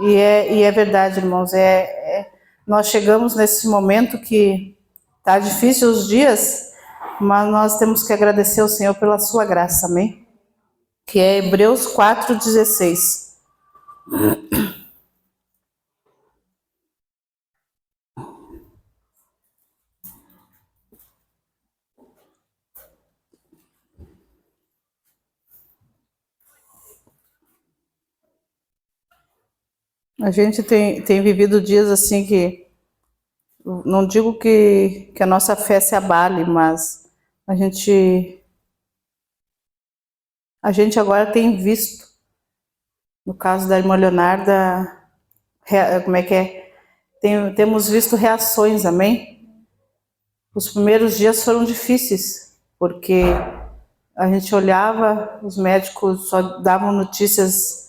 E é verdade, irmãos, nós chegamos nesse momento que tá difícil os dias, mas nós temos que agradecer ao Senhor pela sua graça, amém? Que é Hebreus 4:16. A gente tem vivido dias assim que, não digo que a nossa fé se abale, mas a gente agora tem visto, no caso da irmã Leonarda, como é que é? Temos visto reações, amém? Os primeiros dias foram difíceis, porque a gente olhava, os médicos só davam notícias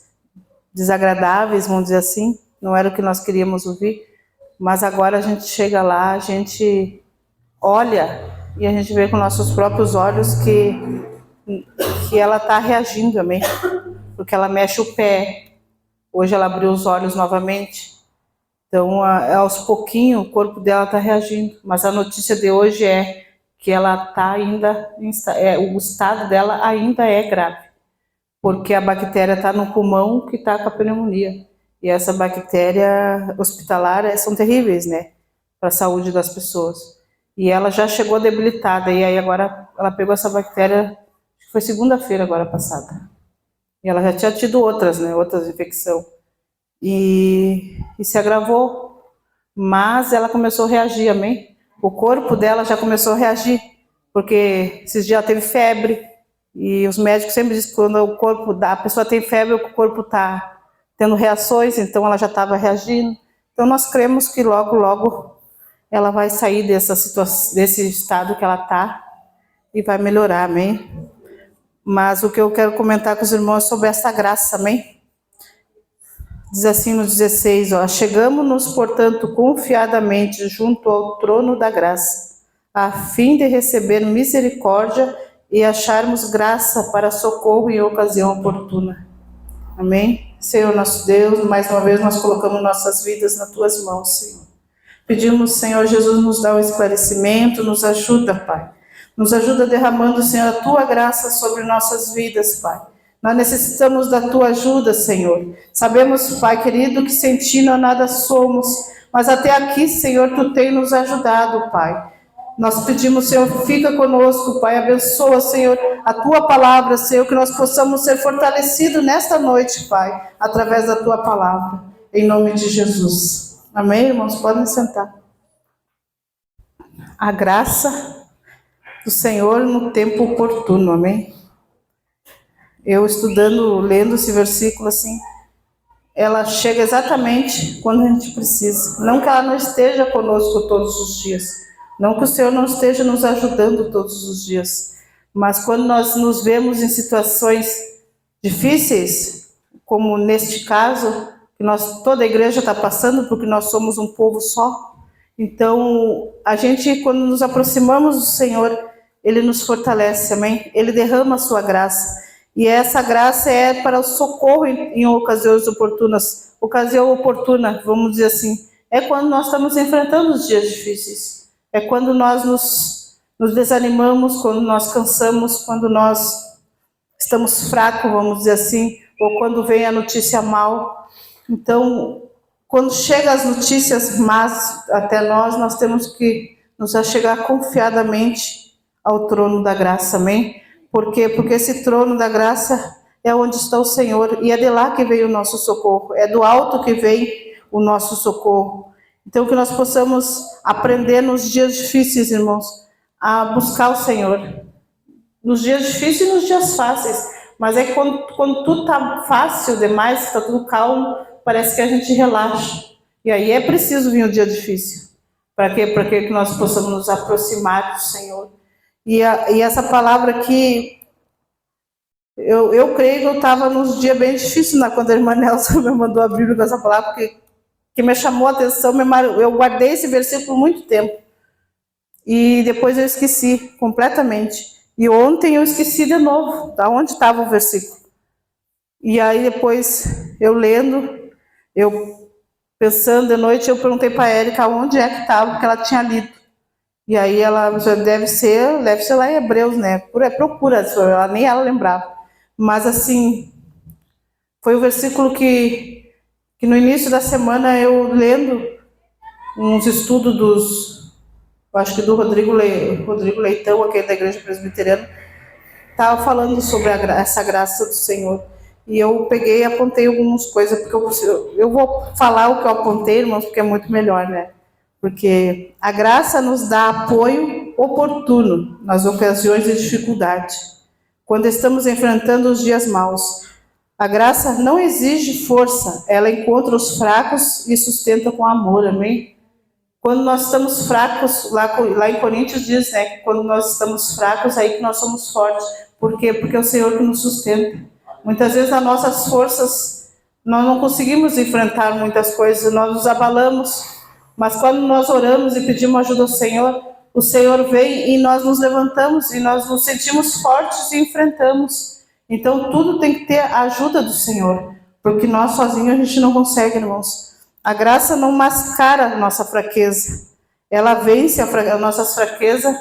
desagradáveis, vamos dizer assim, não era o que nós queríamos ouvir, mas agora a gente chega lá, a gente olha e a gente vê com nossos próprios olhos que ela está reagindo, amém? Porque ela mexe o pé, hoje ela abriu os olhos novamente, então aos pouquinhos o corpo dela está reagindo, mas a notícia de hoje é que ela está ainda, o estado dela ainda é grave, porque a bactéria está no pulmão que está com a pneumonia, e essa bactéria hospitalar são terríveis, né, para a saúde das pessoas, e ela já chegou debilitada, e aí agora ela pegou essa bactéria, acho que foi segunda-feira agora passada, e ela já tinha tido outras, né, outras infecções, e se agravou, mas ela começou a reagir, amém? O corpo dela já começou a reagir, porque esses dias ela teve febre, e os médicos sempre dizem que quando o corpo a pessoa tem febre, o corpo está tendo reações, então ela já estava reagindo. Então nós cremos que logo, logo ela vai sair dessa situação, desse estado que ela está e vai melhorar, amém? Mas o que eu quero comentar com os irmãos é sobre essa graça, amém? Diz assim no 16, chegamos-nos, portanto, confiadamente junto ao trono da graça, a fim de receber misericórdia e acharmos graça para socorro em ocasião oportuna. Amém? Senhor nosso Deus, mais uma vez nós colocamos nossas vidas nas tuas mãos, Senhor. Pedimos, Senhor Jesus, nos dá o esclarecimento, nos ajuda, Pai. Nos ajuda derramando, Senhor, a tua graça sobre nossas vidas, Pai. Nós necessitamos da tua ajuda, Senhor. Sabemos, Pai querido, que sem ti nós nada somos, mas até aqui, Senhor, tu tem nos ajudado, Pai. Nós pedimos, Senhor, fica conosco, Pai, abençoa, Senhor, a tua palavra, Senhor, que nós possamos ser fortalecidos nesta noite, Pai, através da tua palavra, em nome de Jesus. Amém, irmãos? Podem sentar. A graça do Senhor no tempo oportuno, amém? Eu estudando, lendo esse versículo assim, ela chega exatamente quando a gente precisa. Não que ela não esteja conosco todos os dias, não que o Senhor não esteja nos ajudando todos os dias, mas quando nós nos vemos em situações difíceis, como neste caso, que toda a igreja está passando, porque nós somos um povo só, então a gente, quando nos aproximamos do Senhor, Ele nos fortalece, amém? Ele derrama a sua graça. E essa graça é para o socorro em ocasiões oportunas. Ocasião oportuna, vamos dizer assim, é quando nós estamos enfrentando os dias difíceis. É quando nós nos desanimamos, quando nós cansamos, quando nós estamos fracos, vamos dizer assim, ou quando vem a notícia mal. Então, quando chegam as notícias más até nós temos que nos achegar confiadamente ao trono da graça, amém? Por quê? Porque esse trono da graça é onde está o Senhor, e é de lá que veio o nosso socorro, é do alto que vem o nosso socorro. Então, que nós possamos aprender nos dias difíceis, irmãos, a buscar o Senhor. Nos dias difíceis e nos dias fáceis. Mas é quando tudo está fácil demais, está tudo calmo, parece que a gente relaxa. E aí é preciso vir o dia difícil. Para quê? Para que nós possamos nos aproximar do Senhor. E essa palavra aqui, eu creio que eu estava nos dias bem difíceis, quando a irmã Nelson me mandou a Bíblia com essa palavra, que me chamou a atenção, eu guardei esse versículo por muito tempo. E depois eu esqueci completamente. E ontem eu esqueci de novo, da onde estava o versículo. E aí depois, eu lendo, Eu, pensando de noite, eu perguntei para a Érica onde é que estava, porque ela tinha lido. E aí ela deve ser lá em Hebreus, né? Procura, ela nem ela lembrava. Mas assim, foi o versículo que no início da semana eu lendo uns estudos eu acho que do Rodrigo Leitão, aquele da Igreja Presbiteriana, estava falando sobre essa graça do Senhor. E eu peguei e apontei algumas coisas, porque eu vou falar o que eu apontei, irmãos, porque é muito melhor, né? Porque a graça nos dá apoio oportuno nas ocasiões de dificuldade, quando estamos enfrentando os dias maus. A graça não exige força, ela encontra os fracos e sustenta com amor, amém? Quando nós estamos fracos, lá em Coríntios diz, né, que quando nós estamos fracos, aí que nós somos fortes. Por quê? Porque é o Senhor que nos sustenta. Muitas vezes as nossas forças, nós não conseguimos enfrentar muitas coisas, nós nos abalamos. Mas quando nós oramos e pedimos ajuda ao Senhor, o Senhor vem e nós nos levantamos e nós nos sentimos fortes e enfrentamos. Então tudo tem que ter a ajuda do Senhor, porque nós sozinhos a gente não consegue, irmãos. A graça não mascara a nossa fraqueza. Ela vence a nossa fraqueza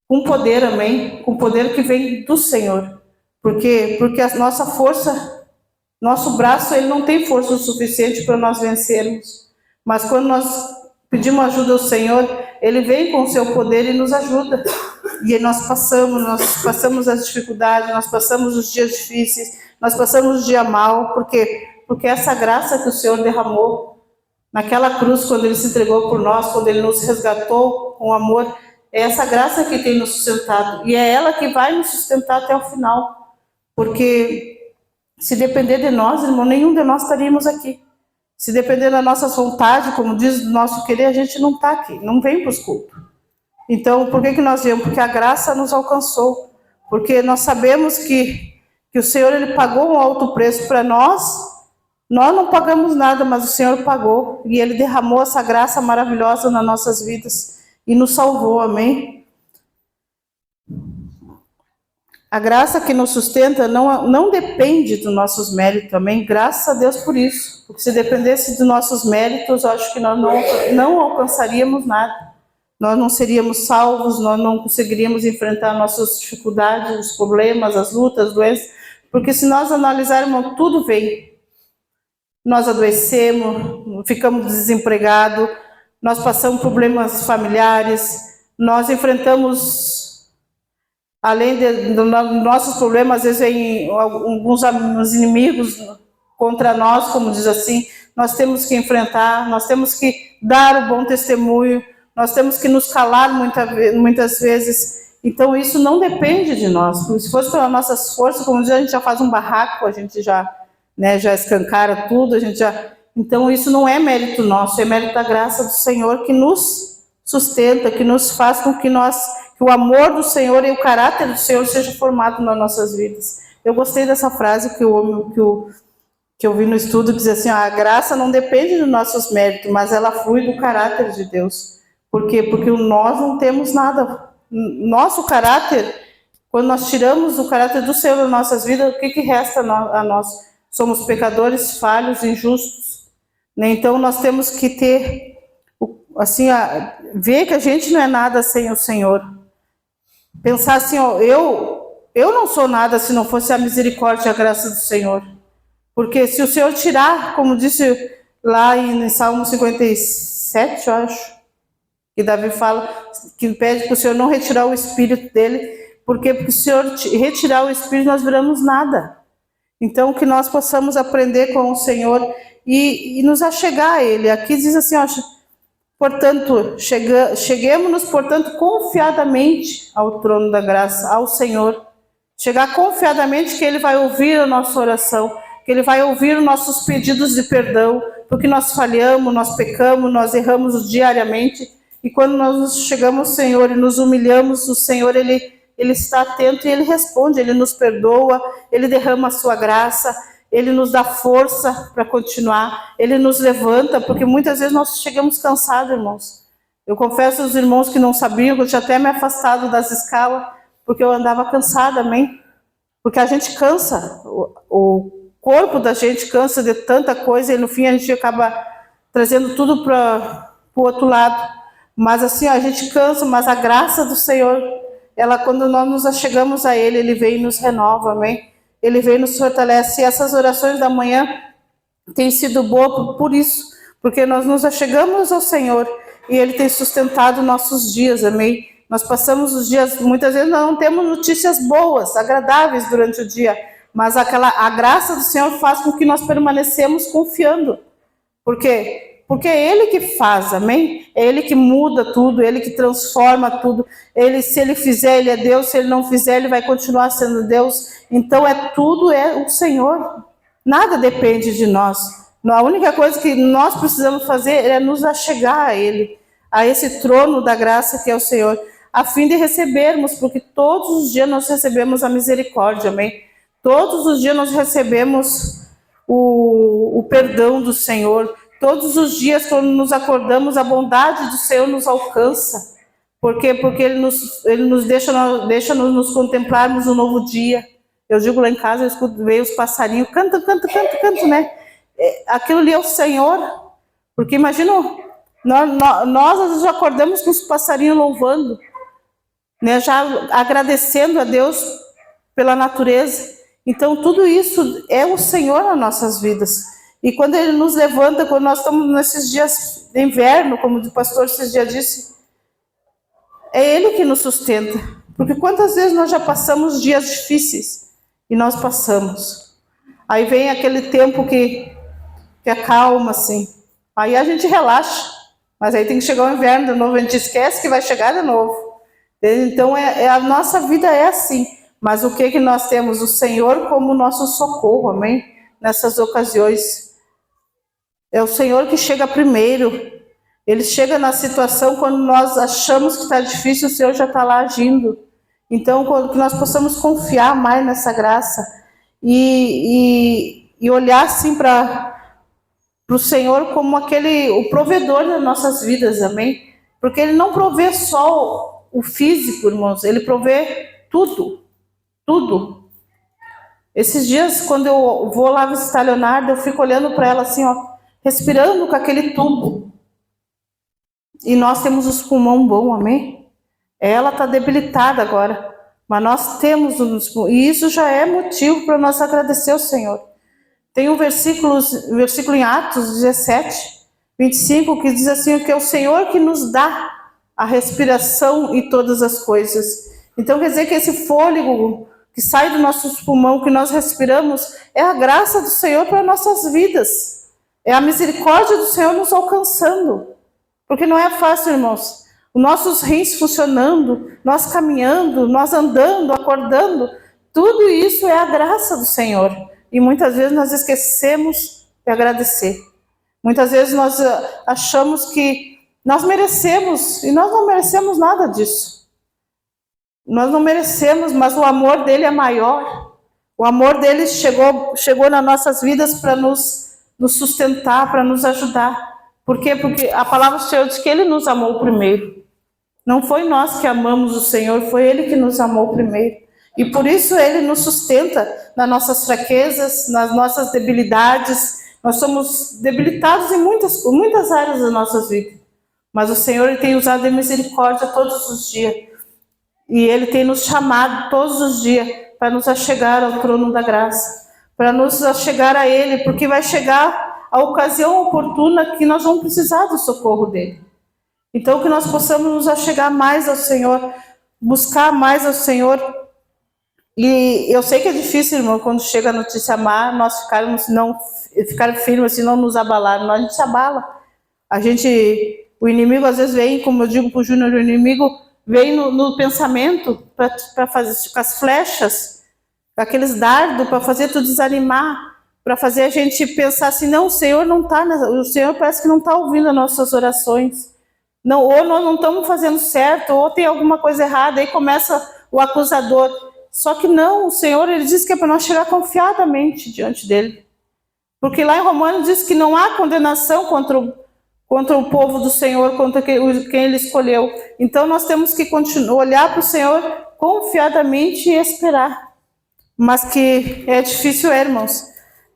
com poder, amém? Com poder que vem do Senhor. Por quê? Porque a nossa força, nosso braço, ele não tem força o suficiente para nós vencermos. Mas quando nós pedimos ajuda ao Senhor, Ele vem com o seu poder e nos ajuda. E nós passamos as dificuldades, nós passamos os dias difíceis, nós passamos o dia mal, porque essa graça que o Senhor derramou naquela cruz, quando Ele se entregou por nós, quando Ele nos resgatou com amor, é essa graça que tem nos sustentado. E é ela que vai nos sustentar até o final. Porque se depender de nós, irmão, nenhum de nós estaríamos aqui. Se depender da nossa vontade, como diz do nosso querer, a gente não está aqui, não vem para os cultos. Então, por que nós viemos? Porque a graça nos alcançou. Porque nós sabemos que o Senhor, Ele pagou um alto preço para nós. Nós não pagamos nada, mas o Senhor pagou. E Ele derramou essa graça maravilhosa nas nossas vidas e nos salvou, amém? A graça que nos sustenta não depende dos nossos méritos, amém? Graças a Deus por isso. Porque se dependesse dos nossos méritos, eu acho que nós não alcançaríamos nada. Nós não seríamos salvos, nós não conseguiríamos enfrentar nossas dificuldades, os problemas, as lutas, as doenças. Porque se nós analisarmos, tudo vem. Nós adoecemos, ficamos desempregados, nós passamos problemas familiares, nós enfrentamos, além dos nossos problemas, às vezes vem alguns inimigos contra nós, como diz assim, nós temos que enfrentar, nós temos que dar o bom testemunho, nós temos que nos calar muitas vezes. Então isso não depende de nós. Se fosse pelas nossas forças, como diz, a gente já faz um barraco, a gente já escancara tudo, Então isso não é mérito nosso, é mérito da graça do Senhor que nos sustenta, que nos faz com que o amor do Senhor e o caráter do Senhor seja formado nas nossas vidas. Eu gostei dessa frase que eu vi no estudo, que diz assim, a graça não depende dos nossos méritos, mas ela flui do caráter de Deus. Por quê? Porque nós não temos nada. Nosso caráter, quando nós tiramos o caráter do Senhor nas nossas vidas, o que resta a nós? Somos pecadores, falhos, injustos. Então nós temos que ter, assim, ver que a gente não é nada sem o Senhor. Pensar assim, eu não sou nada se não fosse a misericórdia e a graça do Senhor. Porque se o Senhor tirar, como disse lá em Salmo 57, eu acho, que Davi fala, que pede para o Senhor não retirar o Espírito dele, porque se o Senhor retirar o Espírito, nós viramos nada. Então, que nós possamos aprender com o Senhor e nos achegar a Ele. Aqui diz assim, portanto, cheguemos-nos, portanto, confiadamente ao trono da graça, ao Senhor. Chegar confiadamente que Ele vai ouvir a nossa oração, que Ele vai ouvir os nossos pedidos de perdão, porque nós falhamos, nós pecamos, nós erramos diariamente. E quando nós chegamos ao Senhor e nos humilhamos, o Senhor, Ele está atento e Ele responde, Ele nos perdoa, Ele derrama a sua graça, Ele nos dá força para continuar, Ele nos levanta, porque muitas vezes nós chegamos cansados, irmãos. Eu confesso aos irmãos que não sabiam, que eu tinha até me afastado das escalas, porque eu andava cansada, amém? Porque a gente cansa, o corpo da gente cansa de tanta coisa e no fim a gente acaba trazendo tudo para o outro lado. Mas assim, a gente cansa, mas a graça do Senhor, ela, quando nós nos achegamos a Ele, Ele vem e nos renova, amém? Ele vem e nos fortalece. E essas orações da manhã têm sido boas por isso, porque nós nos achegamos ao Senhor e Ele tem sustentado nossos dias, amém? Nós passamos os dias, muitas vezes nós não temos notícias boas, agradáveis durante o dia, mas a graça do Senhor faz com que nós permanecemos confiando. Por quê? Porque é Ele que faz, amém? É Ele que muda tudo, é Ele que transforma tudo. Ele, se Ele fizer, Ele é Deus, se Ele não fizer, Ele vai continuar sendo Deus. Então tudo é o Senhor. Nada depende de nós. A única coisa que nós precisamos fazer é nos achegar a Ele, a esse trono da graça que é o Senhor, a fim de recebermos, porque todos os dias nós recebemos a misericórdia, amém? Todos os dias nós recebemos o perdão do Senhor. Todos os dias, quando nos acordamos, a bondade do Senhor nos alcança. Por quê? Porque Ele nos deixa nos contemplarmos um novo dia. Eu digo lá em casa, eu escuto, veio os passarinhos, canta, né? Aquilo ali é o Senhor. Porque imagina, nós às vezes acordamos com os passarinhos louvando, né? Já agradecendo a Deus pela natureza. Então tudo isso é o Senhor nas nossas vidas. E quando Ele nos levanta, quando nós estamos nesses dias de inverno, como o pastor esses dias disse, é Ele que nos sustenta. Porque quantas vezes nós já passamos dias difíceis e nós passamos. Aí vem aquele tempo que acalma, assim. Aí a gente relaxa. Mas aí tem que chegar o inverno de novo, a gente esquece que vai chegar de novo. Então a nossa vida é assim. Mas o que nós temos? O Senhor como nosso socorro, amém? Nessas ocasiões. É o Senhor que chega primeiro. Ele chega na situação quando nós achamos que está difícil, o Senhor já está lá agindo. Então, que nós possamos confiar mais nessa graça e olhar assim para o Senhor como o provedor das nossas vidas, amém? Porque Ele não provê só o físico, irmãos, Ele provê tudo. Tudo. Esses dias, quando eu vou lá visitar a Leonardo, eu fico olhando para ela assim, ó, respirando com aquele tubo. E nós temos os pulmões bons, amém? Ela está debilitada agora, mas nós temos os pulmões. E isso já é motivo para nós agradecer ao Senhor. Tem um versículo em Atos 17, 25, que diz assim, que é o Senhor que nos dá a respiração e todas as coisas. Então quer dizer que esse fôlego que sai do nosso pulmão, que nós respiramos, é a graça do Senhor para nossas vidas. É a misericórdia do Senhor nos alcançando. Porque não é fácil, irmãos. Os nossos rins funcionando, nós caminhando, nós andando, acordando, tudo isso é a graça do Senhor. E muitas vezes nós esquecemos de agradecer. Muitas vezes nós achamos que nós merecemos, e nós não merecemos nada disso. Nós não merecemos, mas o amor dele é maior. O amor dele chegou nas nossas vidas para nos sustentar, para nos ajudar. Por quê? Porque a palavra do Senhor diz que Ele nos amou primeiro. Não foi nós que amamos o Senhor, foi Ele que nos amou primeiro. E por isso Ele nos sustenta nas nossas fraquezas, nas nossas debilidades. Nós somos debilitados em muitas áreas das nossas vidas. Mas o Senhor Ele tem usado a misericórdia todos os dias. E Ele tem nos chamado todos os dias para nos achegar ao trono da graça. Para nos achegar a Ele, porque vai chegar a ocasião oportuna que nós vamos precisar do socorro dele. Então que nós possamos nos achegar mais ao Senhor, buscar mais ao Senhor. E eu sei que é difícil, irmão, quando chega a notícia má, nós ficar firmes, assim, não nos abalar, a gente se abala. O inimigo às vezes vem, como eu digo para o Júnior, o inimigo vem no pensamento para fazer com as flechas, aqueles dardos, para fazer tu desanimar, para fazer a gente pensar assim, não, o Senhor não está, o Senhor parece que não está ouvindo as nossas orações. Não, ou nós não estamos fazendo certo, ou tem alguma coisa errada, aí começa o acusador. Só que não, o Senhor, Ele diz que é para nós chegar confiadamente diante dEle. Porque lá em Romanos diz que não há condenação contra o povo do Senhor, contra quem Ele escolheu. Então nós temos que continuar, olhar para o Senhor confiadamente e esperar. Mas que é difícil, irmãos.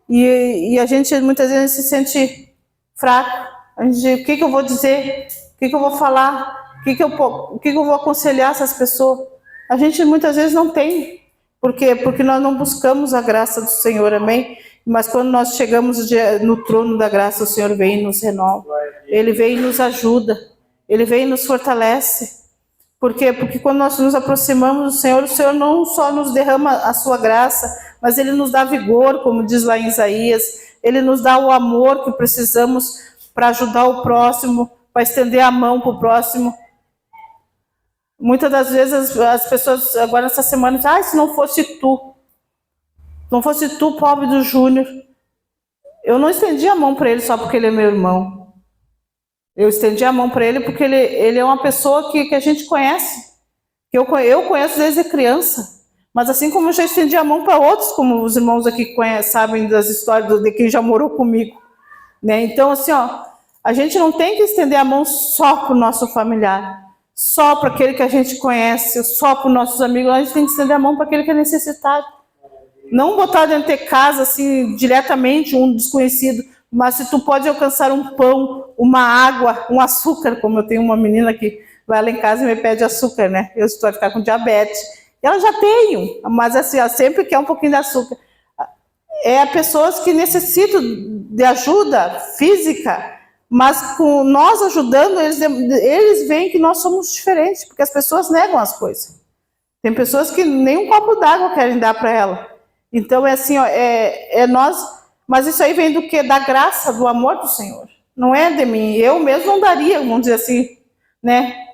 E a gente muitas vezes se sente fraco. A gente, o que eu vou dizer? O que eu vou falar? O que eu vou aconselhar essas pessoas? A gente muitas vezes não tem. Por quê? Porque nós não buscamos a graça do Senhor, amém? Mas quando nós chegamos no trono da graça, o Senhor vem e nos renova. Ele vem e nos ajuda. Ele vem e nos fortalece. Por quê? Porque quando nós nos aproximamos do Senhor, o Senhor não só nos derrama a sua graça, mas Ele nos dá vigor, como diz lá em Isaías. Ele nos dá o amor que precisamos para ajudar o próximo, para estender a mão para o próximo. Muitas das vezes as pessoas, agora essa semana, dizem, se não fosse tu, pobre do Júnior. Eu não estendi a mão para ele só porque ele é meu irmão. Eu estendi a mão para ele porque ele é uma pessoa que a gente conhece, que eu conheço desde criança. Mas assim como eu já estendi a mão para outros, como os irmãos aqui sabem das histórias de quem já morou comigo. Né? Então, assim, a gente não tem que estender a mão só para o nosso familiar, só para aquele que a gente conhece, só para os nossos amigos. A gente tem que estender a mão para aquele que é necessitado. Não botar dentro de casa, assim, diretamente, um desconhecido, mas se tu pode alcançar um pão, uma água, um açúcar, como eu tenho uma menina que vai lá em casa e me pede açúcar, né? Eu estou a ficar com diabetes. Ela já tem, mas assim, ela sempre quer um pouquinho de açúcar. É pessoas que necessitam de ajuda física, mas com nós ajudando, eles veem que nós somos diferentes, porque as pessoas negam as coisas. Tem pessoas que nem um copo d'água querem dar para ela. Então é assim, nós, mas isso aí vem do quê? Da graça, do amor do Senhor. Não é de mim. Eu mesmo não daria, vamos dizer assim, né?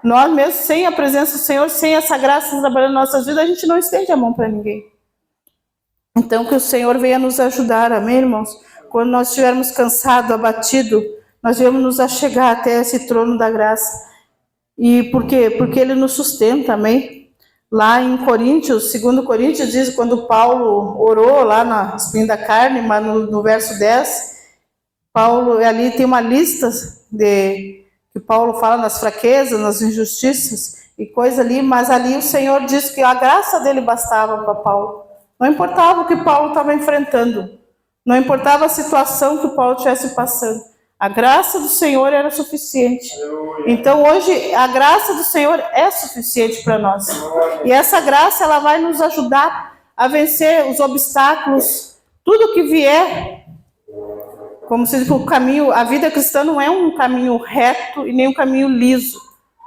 Nós mesmos, sem a presença do Senhor, sem essa graça trabalhando nas nossas vidas, a gente não estende a mão para ninguém. Então que o Senhor venha nos ajudar, amém, irmãos? Quando nós estivermos cansados, abatidos, nós devemos nos achegar até esse trono da graça. E por quê? Porque Ele nos sustenta, amém? Lá em Coríntios, 2 Coríntios, diz quando Paulo orou lá na espinha da carne, mas no verso 10, Paulo, ali tem uma lista que Paulo fala nas fraquezas, nas injustiças e coisa ali, mas ali o Senhor diz que a graça dele bastava para Paulo. Não importava o que Paulo estava enfrentando, não importava a situação que Paulo estivesse passando. A graça do Senhor era suficiente. Então hoje a graça do Senhor é suficiente para nós. E essa graça ela vai nos ajudar a vencer os obstáculos, tudo que vier. Como se diz, o caminho, a vida cristã não é um caminho reto e nem um caminho liso.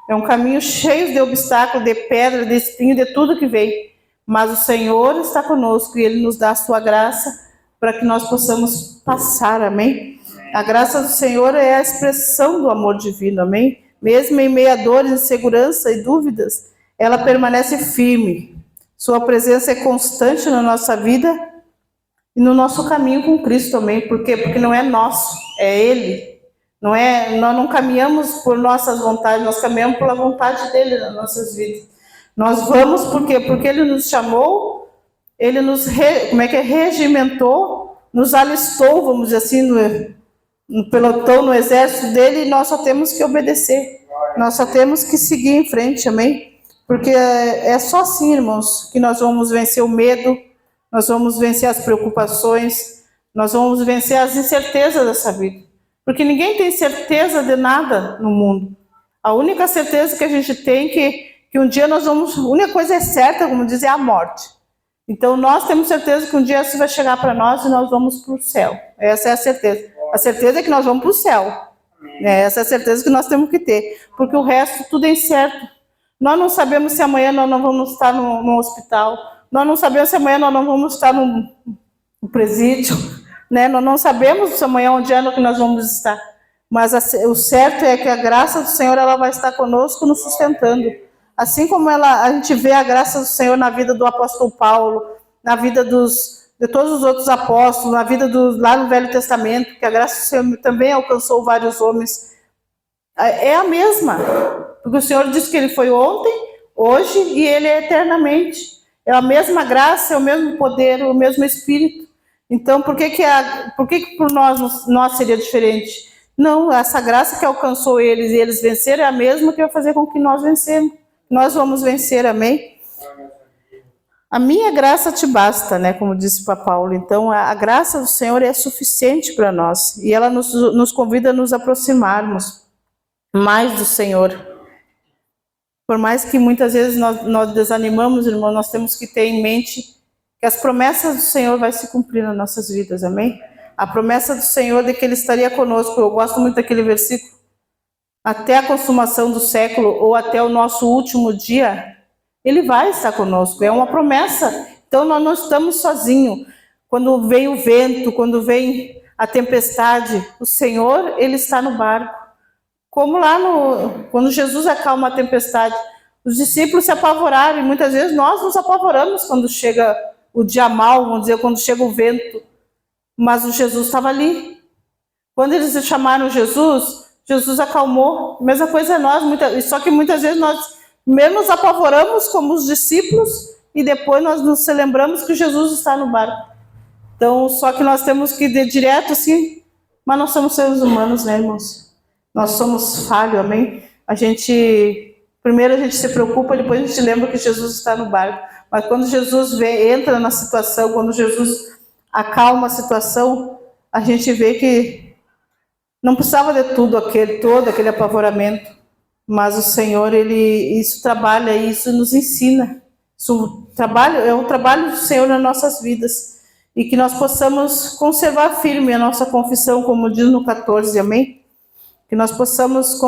É um caminho cheio de obstáculos, de pedra, de espinho, de tudo que vem. Mas o Senhor está conosco e Ele nos dá a sua graça para que nós possamos passar, amém? A graça do Senhor é a expressão do amor divino, amém? Mesmo em meio a dores, insegurança e dúvidas, ela permanece firme. Sua presença é constante na nossa vida e no nosso caminho com Cristo, amém? Por quê? Porque não é nosso, é Ele. Nós não caminhamos por nossas vontades, nós caminhamos pela vontade dEle nas nossas vidas. Nós vamos por quê? Porque Ele nos chamou, Ele nos regimentou, nos alistou, vamos dizer assim, no pelotão, no exército dele, e nós só temos que obedecer. Nós só temos que seguir em frente, amém? Porque é só assim, irmãos, que nós vamos vencer o medo, nós vamos vencer as preocupações, nós vamos vencer as incertezas dessa vida. Porque ninguém tem certeza de nada no mundo. A única certeza que a gente tem é que um dia nós vamos... A única coisa é certa, como diz, é a morte. Então nós temos certeza que um dia isso vai chegar para nós e nós vamos para o céu. Essa é a certeza. A certeza é que nós vamos para o céu. Essa é a certeza que nós temos que ter. Porque o resto tudo é incerto. Nós não sabemos se amanhã nós não vamos estar no hospital. Nós não sabemos se amanhã nós não vamos estar no presídio. Né? Nós não sabemos se amanhã onde é que nós vamos estar. Mas o certo é que a graça do Senhor ela vai estar conosco nos sustentando. Assim como a gente vê a graça do Senhor na vida do apóstolo Paulo, na vida de todos os outros apóstolos, na vida lá no Velho Testamento, que a graça do Senhor também alcançou vários homens, é a mesma. Porque o Senhor disse que Ele foi ontem, hoje e Ele é eternamente. É a mesma graça, é o mesmo poder, o mesmo Espírito. Então, por que por nós seria diferente? Não, essa graça que alcançou eles e eles venceram é a mesma que vai fazer com que nós vencemos. Nós vamos vencer, amém? A minha graça te basta, né? Como disse para Paulo. Então, a graça do Senhor é suficiente para nós. E ela nos convida a nos aproximarmos mais do Senhor. Por mais que muitas vezes nós desanimamos, irmão, nós temos que ter em mente que as promessas do Senhor vai se cumprir nas nossas vidas, amém? A promessa do Senhor de que Ele estaria conosco. Eu gosto muito daquele versículo. Até a consumação do século ou até o nosso último dia, Ele vai estar conosco. É uma promessa. Então nós não estamos sozinhos. Quando vem o vento, quando vem a tempestade, o Senhor, Ele está no barco. Como lá quando Jesus acalma a tempestade, os discípulos se apavoraram, e muitas vezes nós nos apavoramos quando chega o dia mau, vamos dizer, quando chega o vento, mas o Jesus estava ali. Quando eles chamaram Jesus, Jesus acalmou. A mesma coisa é nós, só que muitas vezes nós mesmo nos apavoramos como os discípulos, e depois nós nos lembramos que Jesus está no barco. Então, só que nós temos que ir direto assim, mas nós somos seres humanos, né, irmãos? Nós somos falhos, amém? Primeiro a gente se preocupa, depois a gente lembra que Jesus está no barco. Mas quando Jesus entra na situação, quando Jesus acalma a situação, a gente vê que não precisava de todo aquele apavoramento. Mas o Senhor, isso trabalha, isso nos ensina. É o trabalho do Senhor nas nossas vidas. E que nós possamos conservar firme a nossa confissão, como diz no 14, amém? Que nós possamos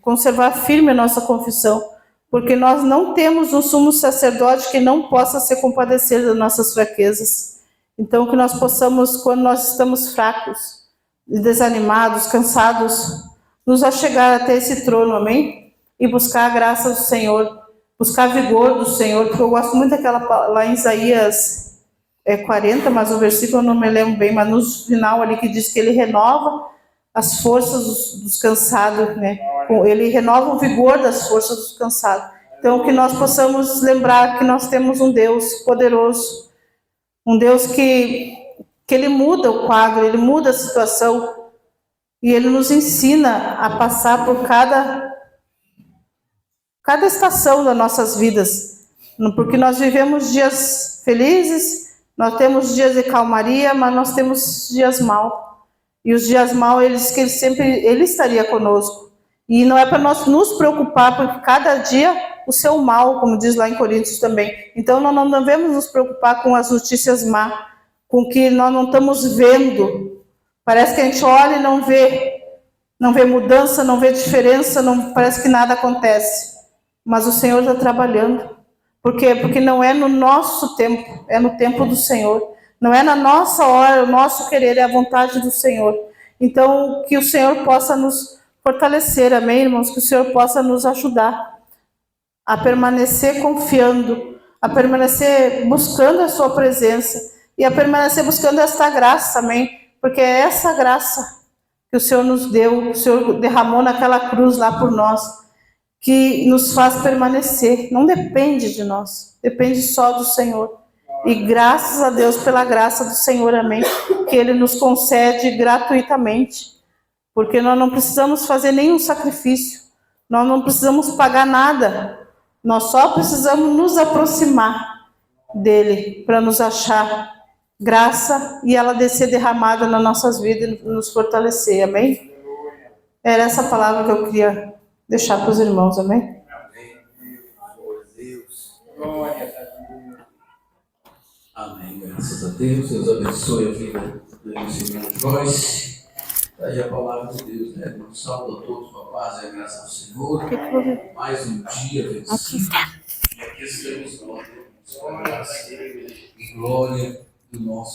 conservar firme a nossa confissão, porque nós não temos um sumo sacerdote que não possa se compadecer das nossas fraquezas. Então, que nós possamos, quando nós estamos fracos, desanimados, cansados, nos achegar até esse trono, amém? E buscar a graça do Senhor, buscar vigor do Senhor, porque eu gosto muito daquela lá em Isaías 40, mas o versículo eu não me lembro bem, mas no final ali que diz que Ele renova as forças dos cansados, né? Ele renova o vigor das forças dos cansados. Então, que nós possamos lembrar que nós temos um Deus poderoso, um Deus que Ele muda o quadro, Ele muda a situação, e Ele nos ensina a passar por cada estação das nossas vidas, porque nós vivemos dias felizes, nós temos dias de calmaria, mas nós temos dias maus. E os dias maus, Ele estaria conosco. E não é para nós nos preocupar, porque cada dia o seu mal, como diz lá em Coríntios também. Então nós não devemos nos preocupar com as notícias más, com o que nós não estamos vendo. Parece que a gente olha e não vê mudança, não vê diferença, parece que nada acontece. Mas o Senhor está trabalhando. Por quê? Porque não é no nosso tempo, é no tempo do Senhor. Não é na nossa hora, o nosso querer, é a vontade do Senhor. Então, que o Senhor possa nos fortalecer, amém, irmãos? Que o Senhor possa nos ajudar a permanecer confiando, a permanecer buscando a sua presença e a permanecer buscando esta graça, amém? Porque é essa graça que o Senhor nos deu, o Senhor derramou naquela cruz lá por nós, que nos faz permanecer. Não depende de nós, depende só do Senhor. E graças a Deus pela graça do Senhor, amém, que Ele nos concede gratuitamente, porque nós não precisamos fazer nenhum sacrifício, nós não precisamos pagar nada, nós só precisamos nos aproximar dEle para nos achar graça e ela descer derramada nas nossas vidas e nos fortalecer, amém? Era essa palavra que eu queria deixar para os irmãos, amém? Amém, graças a Deus. Deus abençoe a vida do irmão Joyce. Daí a palavra de Deus, né? Um salve a todos, com a paz e a graça do Senhor. Mais um dia vencido. E aqui estamos nós, com a graça e glória do nosso